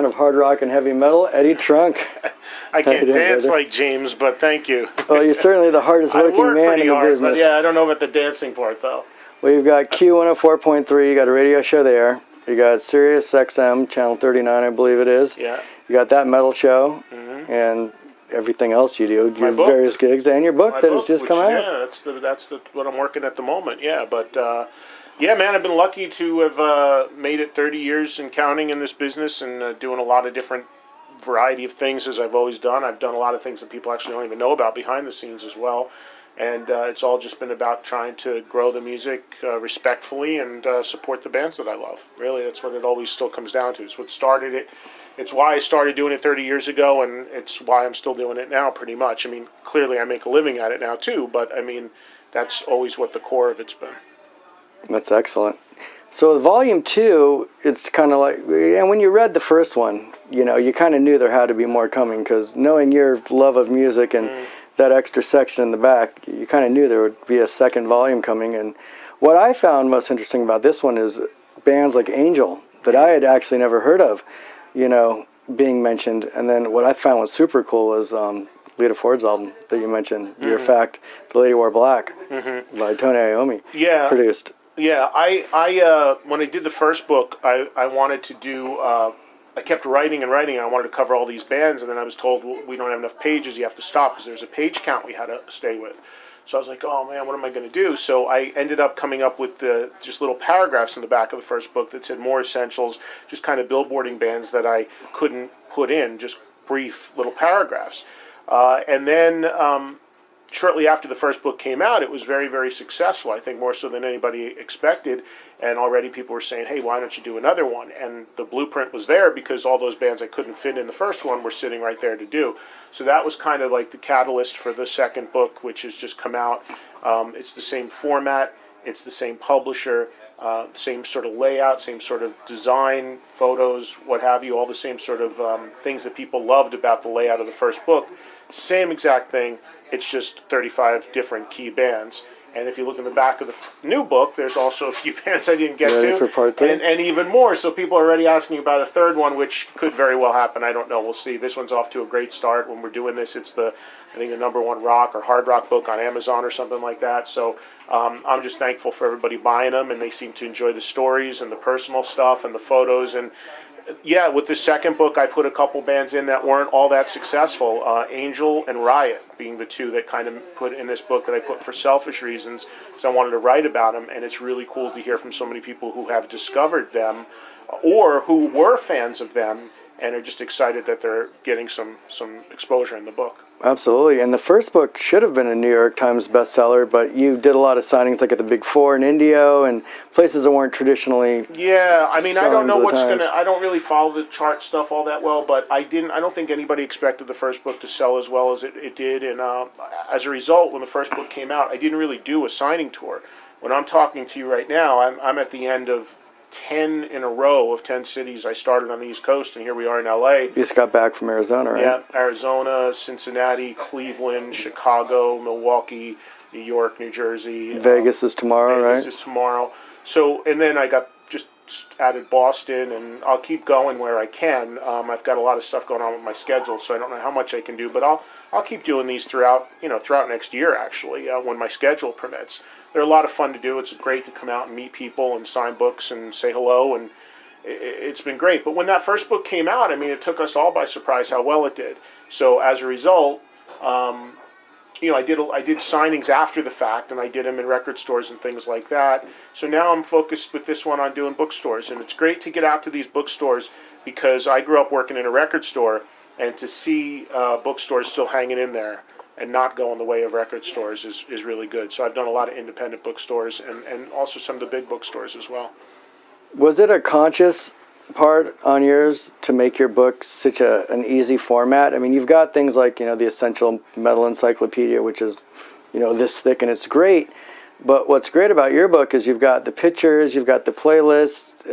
of hard rock and heavy metal, Eddie Trunk. I can't dance like James, but thank you. Well, you're certainly the hardest working man in the business. But yeah, I don't know about the dancing part, though. Well, you've got Q104.3, you got a radio show there. You got Sirius XM, channel 39, I believe it is. Yeah. You got that metal show, and everything else you do, your various gigs, and your book that has just come out. Yeah, that's what I'm working at the moment. Yeah, but yeah, man, I've been lucky to have made it 30 years and counting in this business, and doing a lot of different variety of things as I've always done. I've done a lot of things that people actually don't even know about behind the scenes as well. And it's all just been about trying to grow the music respectfully and support the bands that I love. Really, that's what it always still comes down to. It's what started it. It's why I started doing it 30 years ago, and it's why I'm still doing it now, pretty much. I mean, clearly I make a living at it now, too, but, I mean, that's always what the core of it's been. That's excellent. So with Volume 2, it's kind of like, and when you read the first one, you know, you kind of knew there had to be more coming, because knowing your love of music and that extra section in the back, you kind of knew there would be a second volume coming. And what I found most interesting about this one is bands like Angel, that I had actually never heard of, you know, being mentioned. And then what I found was super cool was Lita Ford's album that you mentioned, Dear Fact, The Lady Wore Black, by Tony Iommi, produced. Yeah, I when I did the first book, I wanted to do, I kept writing and writing, and I wanted to cover all these bands, and then I was told, well, we don't have enough pages, you have to stop, because there's a page count we had to stay with. So I was like, oh man, what am I going to do? So I ended up coming up with just little paragraphs in the back of the first book that said more essentials, just kind of billboarding bands that I couldn't put in, just brief little paragraphs. And then shortly after the first book came out, it was very, very successful, I think more so than anybody expected, and already people were saying, hey, why don't you do another one? And the blueprint was there because all those bands I couldn't fit in the first one were sitting right there to do. So that was kind of like the catalyst for the second book, which has just come out. It's the same format, it's the same publisher, same sort of layout, same sort of design, photos, what have you, all the same sort of things that people loved about the layout of the first book. Same exact thing. It's just 35 different key bands. And if you look in the back of the new book, there's also a few bands I didn't get to. For part 3? And even more. So people are already asking about a third one, which could very well happen. I don't know. We'll see. This one's off to a great start. When we're doing this, it's I think the #1 rock or hard rock book on Amazon or something like that. So I'm just thankful for everybody buying them, and they seem to enjoy the stories and the personal stuff and the photos. And yeah, with the second book, I put a couple bands in that weren't all that successful. Angel and Riot being the two that kind of put in this book that I put for selfish reasons, because I wanted to write about them, and it's really cool to hear from so many people who have discovered them or who were fans of them and are just excited that they're getting some exposure in the book. Absolutely. And the first book should have been a New York Times bestseller, but you did a lot of signings like at the Big Four in Indio and places that weren't traditionally. Yeah, I mean, I don't know what's going to, I don't really follow the chart stuff all that well, but I don't think anybody expected the first book to sell as well as it did. And as a result, when the first book came out, I didn't really do a signing tour. When I'm talking to you right now, I'm at the end of 10 in a row of 10 cities. I started on the East Coast, and here we are in L.A. You just got back from Arizona, right? Yeah, Arizona, Cincinnati, Cleveland, Chicago, Milwaukee, New York, New Jersey. Vegas is tomorrow, right? Vegas is tomorrow. So, and then I got just added Boston, and I'll keep going where I can. I've got a lot of stuff going on with my schedule, so I don't know how much I can do, but I'll keep doing these throughout next year, actually, when my schedule permits. They're a lot of fun to do. It's great to come out and meet people and sign books and say hello, and it's been great. But when that first book came out, I mean, it took us all by surprise how well it did. So as a result, I did signings after the fact, and I did them in record stores and things like that. So now I'm focused with this one on doing bookstores, and it's great to get out to these bookstores because I grew up working in a record store, and to see bookstores still hanging in there and not going the way of record stores is really good. So I've done a lot of independent bookstores and also some of the big bookstores as well. Was it a conscious part on yours to make your book such an easy format? I mean, you've got things like, the Essential Metal Encyclopedia, which is, this thick, and it's great. But what's great about your book is you've got the pictures, you've got the playlist.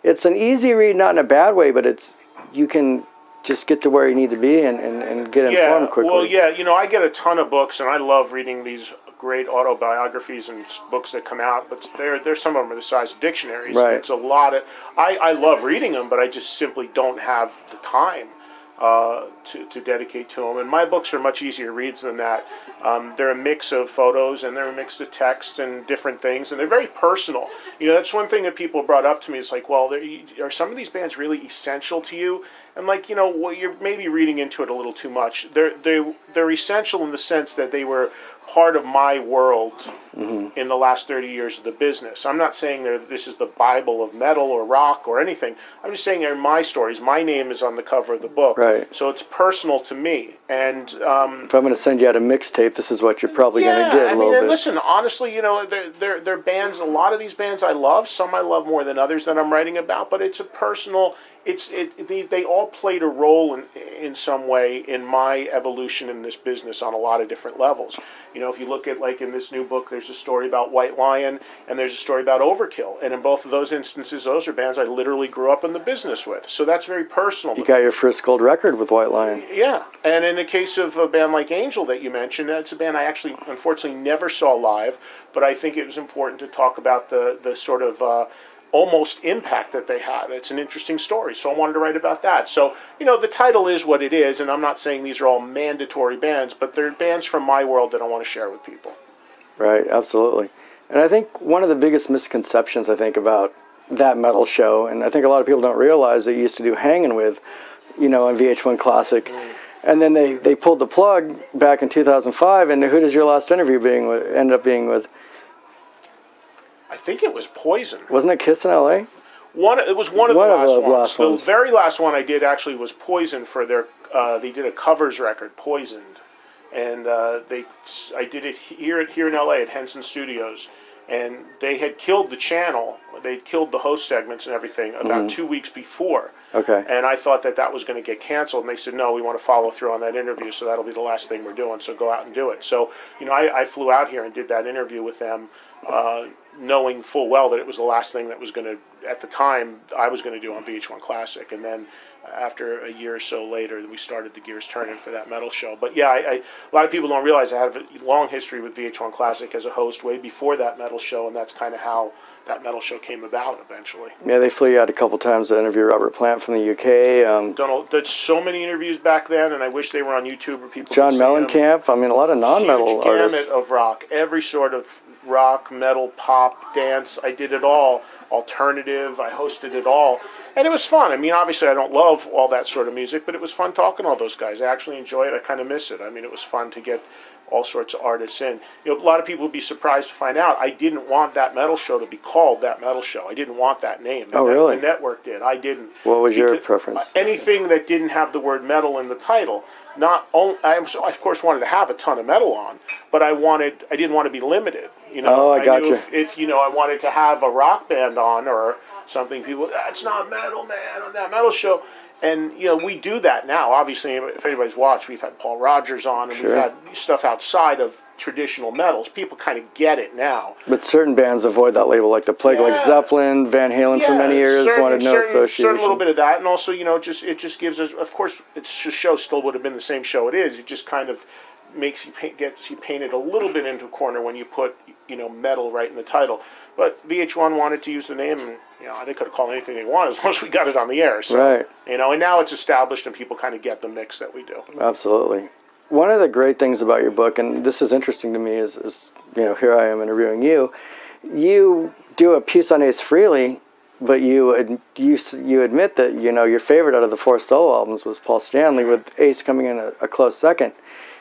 It's an easy read, not in a bad way, but you can just get to where you need to be and get informed quickly. Well, yeah, I get a ton of books, and I love reading these great autobiographies and books that come out, but they're some of them are the size of dictionaries. Right. It's a lot of. I love reading them, but I just simply don't have the time to dedicate to them. And my books are much easier reads than that. They're a mix of photos and they're a mix of text and different things, and they're very personal. That's one thing that people brought up to me. It's like, well, are some of these bands really essential to you? And like, well, you're maybe reading into it a little too much. They're essential in the sense that they were part of my world in the last 30 years of the business. I'm not saying this is the Bible of metal or rock or anything. I'm just saying they're my stories. My name is on the cover of the book. Right. So it's personal to me. And if I'm going to send you out a mixtape, this is what you're probably going to get a little bit. Listen, honestly, they're bands. A lot of these bands I love. Some I love more than others that I'm writing about. But it's a personal. They all played a role in some way in my evolution in this business on a lot of different levels. If you look at, like, in this new book, there's a story about White Lion and there's a story about Overkill. And in both of those instances, those are bands I literally grew up in the business with. So that's very personal. You got your first gold record with White Lion. Yeah. And in the case of a band like Angel that you mentioned, that's a band I actually, unfortunately, never saw live. But I think it was important to talk about the sort of almost impact that they had. It's an interesting story, so I wanted to write about that. So, the title is what it is, and I'm not saying these are all mandatory bands, but they're bands from my world that I want to share with people. Right, absolutely. And I think one of the biggest misconceptions, about that metal show, and I think a lot of people don't realize they used to do Hangin' With, on VH1 Classic, and then they pulled the plug back in 2005, and who does your last interview end up being with? I think it was Poison. Wasn't it Kiss in L.A.? It was one of the last ones. ones. The very last one I did actually was Poison for their. They did a covers record, Poisoned, and I did it here in L.A. at Henson Studios, and they had killed the channel. They'd killed the host segments and everything about 2 weeks before. Okay. And I thought that was going to get canceled, and they said, no, we want to follow through on that interview, so that'll be the last thing we're doing, so go out and do it. So, I flew out here and did that interview with them, knowing full well that it was the last thing that was going to, at the time, I was going to do on VH1 Classic. And then after a year or so later, we started the gears turning for that metal show. But yeah, a lot of people don't realize I have a long history with VH1 Classic as a host way before that metal show, and that's kind of how that metal show came about eventually. Yeah, they flew you out a couple times to interview Robert Plant from the UK. Did so many interviews back then, and I wish they were on YouTube where people John could see Mellencamp. A lot of non-metal huge artists. gamut of rock, every sort of rock, metal, pop, dance. I did it all. Alternative. I hosted it all, and it was fun. Obviously, I don't love all that sort of music, but it was fun talking to all those guys. I actually enjoy it. I kind of miss it. It was fun to get all sorts of artists in. A lot of people would be surprised to find out I didn't want that metal show to be called That Metal Show. I didn't want that name. Really? The network did. I didn't. What was your preference? Anything that didn't have the word metal in the title. I of course wanted to have a ton of metal on, but I didn't want to be limited. I got you. If I wanted to have a rock band on or something, people, that's not metal, man, on That Metal Show. And, we do that now. Obviously, if anybody's watched, we've had Paul Rodgers on, and we've had stuff outside of traditional metals. People kind of get it now. But certain bands avoid that label, like The Plague, like Zeppelin, Van Halen for many years, wanted no association. Certain little bit of that, and also, it just gives us, of course, the show still would have been the same show it is. It just kind of makes gets you painted a little bit into a corner when you put, metal right in the title. But VH1 wanted to use the name, and they could have called anything they wanted as long as we got it on the air. So, right. And now it's established, and people kind of get the mix that we do. Absolutely. One of the great things about your book, and this is interesting to me, is here I am interviewing you. You do a piece on Ace Frehley, but you admit that your favorite out of the 4 solo albums was Paul Stanley, with Ace coming in a close second.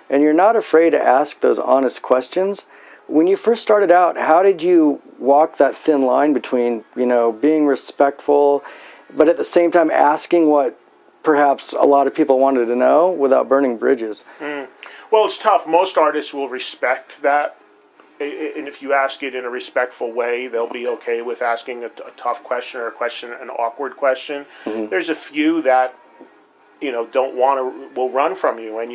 And you're not afraid to ask those honest questions. When you first started out, how did you walk that thin line between, being respectful, but at the same time asking what perhaps a lot of people wanted to know without burning bridges? Well, it's tough. Most artists will respect that. And if you ask it in a respectful way, they'll be okay with asking a tough question or an awkward question. Mm-hmm. There's a few that don't will run from you, and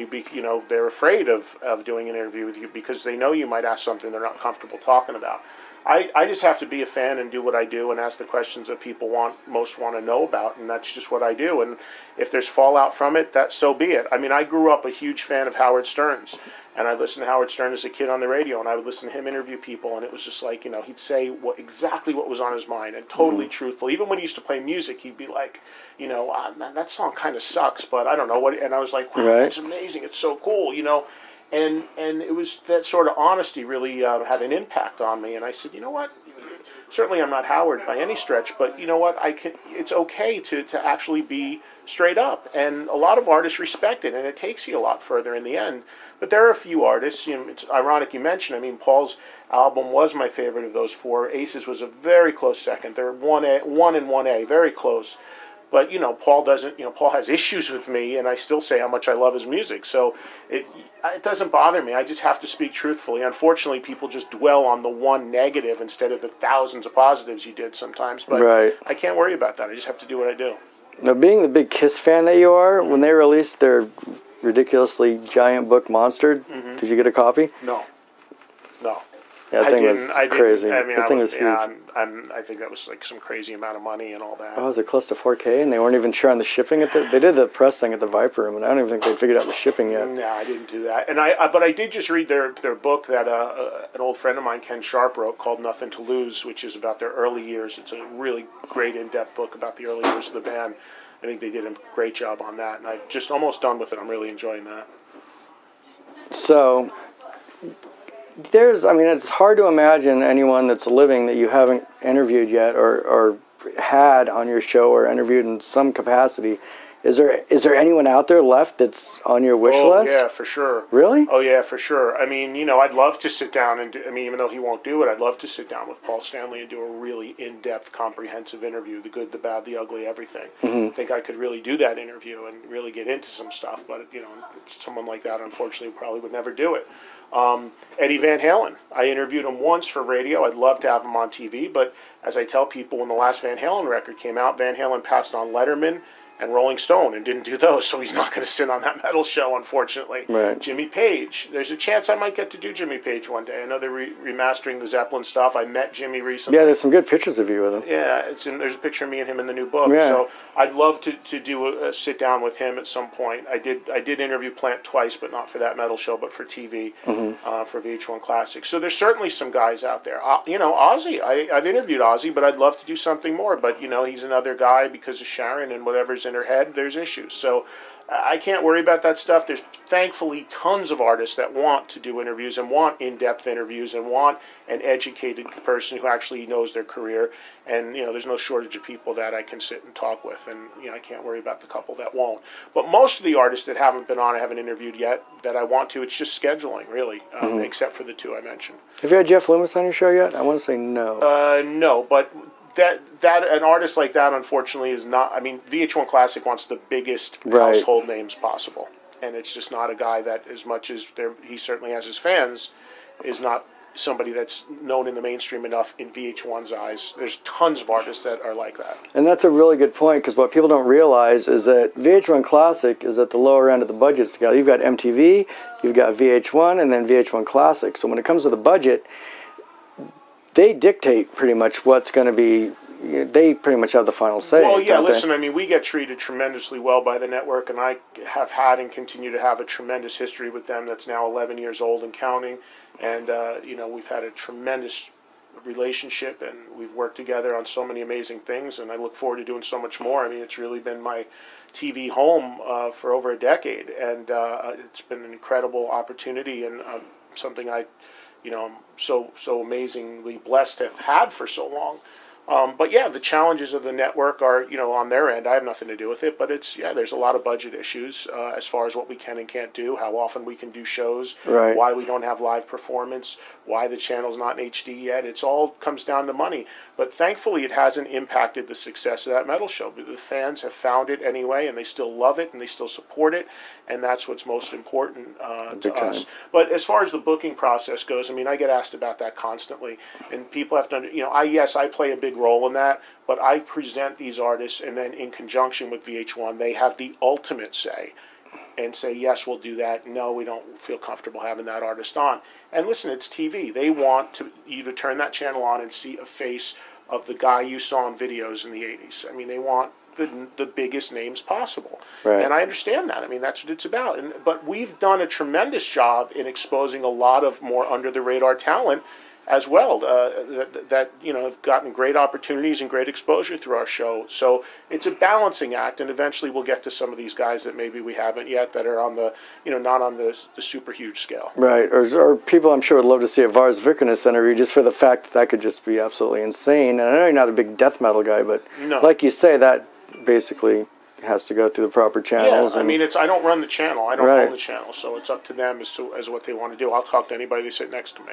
they're afraid of doing an interview with you because they know you might ask something they're not comfortable talking about. I just have to be a fan and do what I do and ask the questions that people most want to know about, and that's just what I do. And if there's fallout from it, that so be it. I mean, I grew up a huge fan of Howard Stern's, and I listened to Howard Stern as a kid on the radio, and I would listen to him interview people, and it was just like, he'd say exactly what was on his mind, and totally truthful. Even when he used to play music, he'd be like, man, that song kind of sucks, but I don't know what. And I was like, wow, that's amazing. It's so cool, And it was that sort of honesty really had an impact on me. And I said, you know what? Certainly I'm not Howard by any stretch, but you know what? It's okay to actually be straight up. And a lot of artists respect it, and it takes you a lot further in the end. But there are a few artists. It's ironic you mentioned. I mean, Paul's album was my favorite of those four. Ace's was a very close second. They're 1 and 1A, very close. But Paul doesn't. Paul has issues with me, and I still say how much I love his music. So it doesn't bother me. I just have to speak truthfully. Unfortunately, people just dwell on the one negative instead of the thousands of positives you did sometimes. But I can't worry about that. I just have to do what I do. Now, being the big Kiss fan that you are, when they released their ridiculously giant book, Monster, did you get a copy? No. Yeah, that thing was crazy. I mean, that thing was huge. I think that was like some crazy amount of money and all that. Oh, was it close to 4K? And they weren't even sure on the shipping. They did the press thing at the Viper Room, and I don't even think they figured out the shipping yet. No, I didn't do that. And but I did just read their book that an old friend of mine, Ken Sharp, wrote called Nothing to Lose, which is about their early years. It's a really great in-depth book about the early years of the band. I think they did a great job on that, and I'm just almost done with it. I'm really enjoying that. So, it's hard to imagine anyone that's living that you haven't interviewed yet or had on your show or interviewed in some capacity. Is there anyone out there left that's on your wish list? Oh, yeah, for sure. Really? Oh, yeah, for sure. I mean, I'd love to sit down and even though he won't do it, I'd love to sit down with Paul Stanley and do a really in-depth, comprehensive interview, the good, the bad, the ugly, everything. I think I could really do that interview and really get into some stuff, but, someone like that, unfortunately, probably would never do it. Eddie Van Halen. I interviewed him once for radio. I'd love to have him on TV, but as I tell people, when the last Van Halen record came out, Van Halen passed on Letterman and Rolling Stone and didn't do those, so he's not going to sit on that metal show, unfortunately. Right. Jimmy Page. There's a chance I might get to do Jimmy Page one day. I know they're remastering the Zeppelin stuff. I met Jimmy recently. Yeah, there's some good pictures of you with him. Yeah, there's a picture of me and him in the new book. Yeah. So I'd love to do a sit down with him at some point. I did interview Plant twice, but not for that metal show, but for TV, for VH1 Classic. So there's certainly some guys out there. Ozzy. I've interviewed Ozzy, but I'd love to do something more. But he's another guy because of Sharon and whatever's in her head. There's issues. So I can't worry about that stuff. There's thankfully tons of artists that want to do interviews and want in-depth interviews and want an educated person who actually knows their career. And, there's no shortage of people that I can sit and talk with. And, I can't worry about the couple that won't. But most of the artists that haven't been on, I haven't interviewed yet, that I want to, it's just scheduling, really, except for the two I mentioned. Have you had Jeff Loomis on your show yet? I want to say no. No, but that an artist like that, unfortunately, is not. I mean, VH1 Classic wants the biggest household names possible, and it's just not a guy that, as much as he certainly has his fans, is not somebody that's known in the mainstream enough in VH1's eyes. There's tons of artists that are like that. And that's a really good point, because what people don't realize is that VH1 Classic is at the lower end of the budget scale. You've got MTV, you've got VH1, and then VH1 Classic. So when it comes to the budget, they dictate pretty much what's going to be. They pretty much have the final say. Well, yeah, listen, they? I mean, we get treated tremendously well by the network, and I have had and continue to have a tremendous history with them that's now 11 years old and counting. And, we've had a tremendous relationship, and we've worked together on so many amazing things, and I look forward to doing so much more. I mean, it's really been my TV home for over a decade, and it's been an incredible opportunity and something I'm so amazingly blessed to have had for so long. But yeah, the challenges of the network are, on their end. I have nothing to do with it, but there's a lot of budget issues as far as what we can and can't do, how often we can do shows, why we don't have live performance, why the channel's not in HD yet. It's all comes down to money. But thankfully, it hasn't impacted the success of that metal show. The fans have found it anyway, and they still love it, and they still support it, and that's what's most important to us. But as far as the booking process goes, I mean, I get asked about that constantly, and people have to, I play a big role in that, but I present these artists, and then in conjunction with VH1, they have the ultimate say and say, yes, we'll do that. No, we don't feel comfortable having that artist on. And listen, it's TV. They want you to turn that channel on and see a face of the guy you saw in videos in the 80s. I mean, they want the biggest names possible. Right. And I understand that. I mean, that's what it's about. But we've done a tremendous job in exposing a lot of more under-the-radar talent as well, that have gotten great opportunities and great exposure through our show. So it's a balancing act, and eventually we'll get to some of these guys that maybe we haven't yet, that are on the, not on the super huge scale. Right, or people I'm sure would love to see a Vars Vikernes interview just for the fact that could just be absolutely insane. And I know you're not a big death metal guy, but like you say, that basically has to go through the proper channels. Yeah, I mean, I don't run the channel. I don't own the channel, so it's up to them as what they want to do. I'll talk to anybody that sit next to me.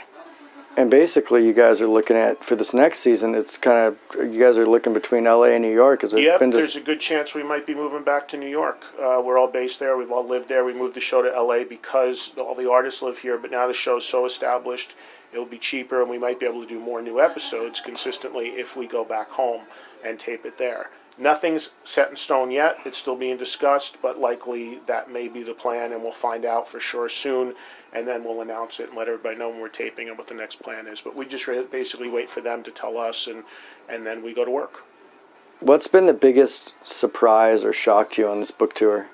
And basically, you guys are looking at, for this next season, it's kind of, you guys are looking between LA and New York. There's a good chance we might be moving back to New York. We're all based there. We've all lived there. We moved the show to LA because all the artists live here, but now the show's so established, it'll be cheaper, and we might be able to do more new episodes consistently if we go back home and tape it there. Nothing's set in stone yet. It's still being discussed, but likely that may be the plan, and we'll find out for sure soon, and then we'll announce it and let everybody know when we're taping and what the next plan is. But we just basically wait for them to tell us, and then we go to work. What's been the biggest surprise or shock to you on this book tour?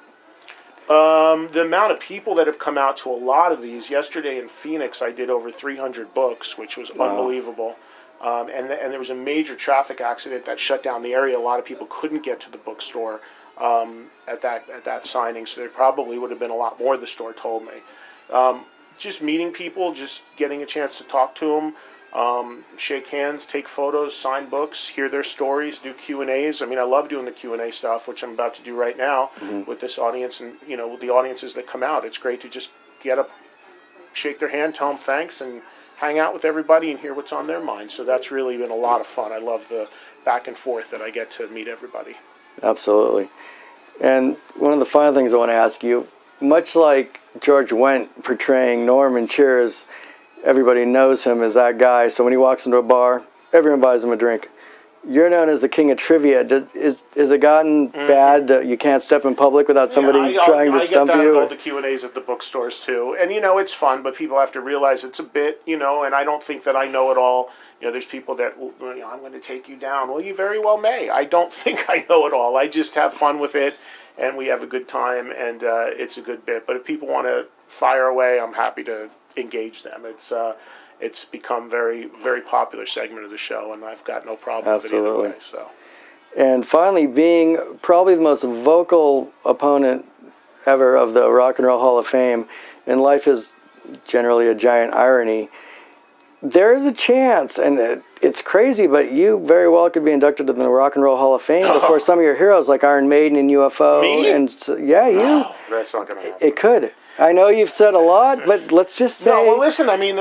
The amount of people that have come out to a lot of these. Yesterday in Phoenix, I did over 300 books, which was unbelievable. And there was a major traffic accident that shut down the area. A lot of people couldn't get to the bookstore at that signing, so there probably would have been a lot more, the store told me. Just meeting people, just getting a chance to talk to them, shake hands, take photos, sign books, hear their stories, do Q&As. I mean, I love doing the Q&A stuff, which I'm about to do right now with this audience and, with the audiences that come out. It's great to just get up, shake their hand, tell them thanks, and hang out with everybody and hear what's on their mind. So that's really been a lot of fun. I love the back and forth that I get to meet everybody. Absolutely. And one of the final things I want to ask you, much like George Wendt portraying Norman Cheers, everybody knows him as that guy. So when he walks into a bar, everyone buys him a drink. You're known as the king of trivia. Is it gotten bad that you can't step in public without somebody trying to stump you? I get that at all the Q&As at the bookstores too. And, it's fun, but people have to realize it's a bit, and I don't think that I know it all. There's people that, I'm going to take you down. Well, you very well may. I don't think I know it all. I just have fun with it, and we have a good time, and it's a good bit. But if people want to fire away, I'm happy to engage them. It's become very, very popular segment of the show, and I've got no problem with it either way. So. And finally, being probably the most vocal opponent ever of the Rock and Roll Hall of Fame, and life is generally a giant irony, there is a chance, and it's crazy, but you very well could be inducted into the Rock and Roll Hall of Fame before some of your heroes like Iron Maiden and UFO. Me? And you. No, that's not going to happen. It could. I know you've said a lot, but let's just say... No, well, listen, I mean,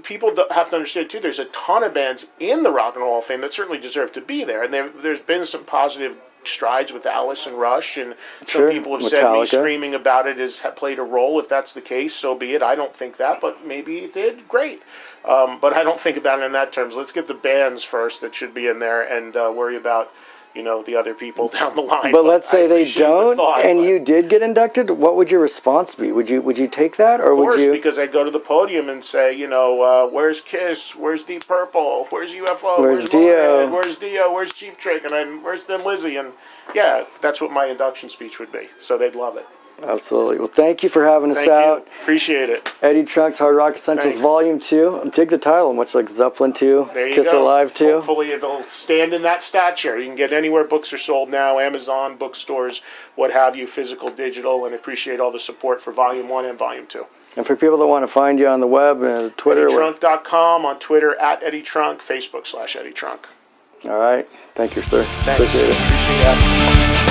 people have to understand, too, there's a ton of bands in the Rock and Roll Hall of Fame that certainly deserve to be there, and there's been some positive strides with Alice and Rush, and some people have said me screaming about it has played a role. If that's the case, so be it. I don't think that, but maybe it did. Great. But I don't think about it in that terms. Let's get the bands first that should be in there and worry about... the other people down the line. But let's say they don't, you did get inducted. What would your response be? Would you take that, or would you? Of course, because I'd go to the podium and say, where's Kiss? Where's Deep Purple? Where's UFO? Where's Dio? Where's Dio? Where's Cheap Trick? And then where's Thin Lizzy? And yeah, that's what my induction speech would be. So they'd love it. Absolutely. Well, thank you for having us out. Thank you. Appreciate it. Eddie Trunk's Hard Rock Essentials Volume 2. Dig the title, much like Zeppelin 2, there you Kiss go. Alive 2. Hopefully it'll stand in that stature. You can get anywhere books are sold now, Amazon, bookstores, what have you, physical, digital, and appreciate all the support for Volume 1 and Volume 2. And for people that want to find you on the web and Twitter. EddieTrunk.com, on Twitter, @EddieTrunk, Facebook /Eddie Trunk. All right. Thank you, sir. Thanks. Appreciate it. Appreciate that.